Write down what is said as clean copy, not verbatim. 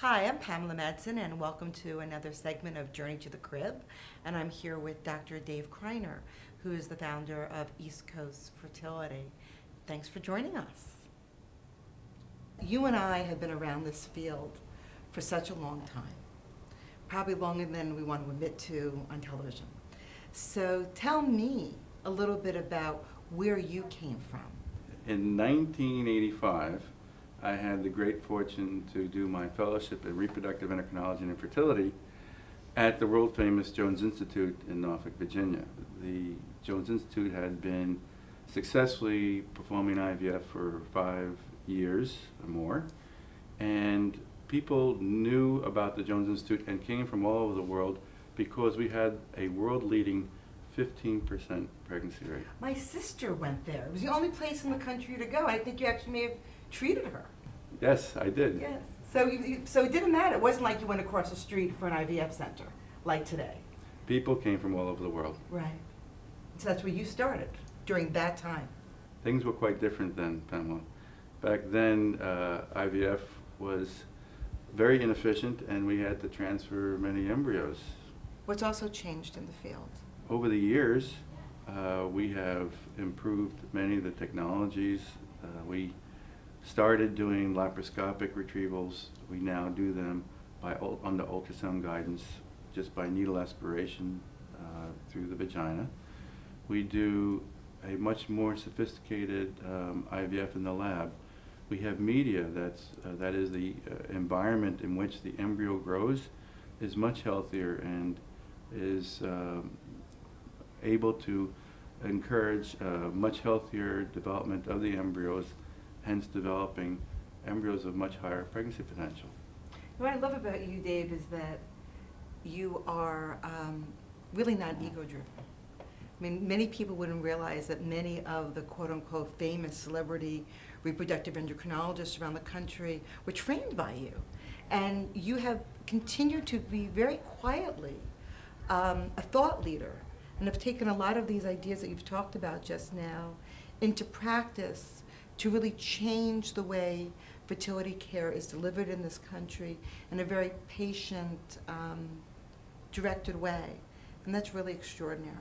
Hi, I'm Pamela Madsen, and welcome to another segment of Journey to the Crib. And I'm here with Dr. Dave Kreiner, who is the founder of East Coast Fertility. Thanks for joining us. You and I have been around this field for such a long time, probably longer than we want to admit to on television. So tell me a little bit about where you came from. In 1985, I had the great fortune to do my fellowship in reproductive endocrinology and infertility at the world-famous Jones Institute in Norfolk, Virginia. The Jones Institute had been successfully performing IVF for 5 years or more, and people knew about the Jones Institute and came from all over the world because we had a world-leading 15% pregnancy rate. My sister went there. It was the only place in the country to go. I think you actually may have treated her. Yes, I did. Yes. So so it didn't matter. It wasn't like you went across the street for an IVF center like today. People came from all over the world. Right. So that's where you started during that time. Things were quite different then, Pamela. Back then, IVF was very inefficient and we had to transfer many embryos. What's also changed in the field? Over the years, we have improved many of the technologies. We started doing laparoscopic retrievals. We now do them under ultrasound guidance, just by needle aspiration through the vagina. We do a much more sophisticated IVF in the lab. We have media that is the environment in which the embryo grows is much healthier and is able to encourage much healthier development of the embryos, hence developing embryos of much higher pregnancy potential. What I love about you, Dave, is that you are really not ego-driven. I mean, many people wouldn't realize that many of the quote-unquote famous celebrity reproductive endocrinologists around the country were trained by you. And you have continued to be very quietly a thought leader and have taken a lot of these ideas that you've talked about just now into practice to really change the way fertility care is delivered in this country in a very patient, directed way. And that's really extraordinary.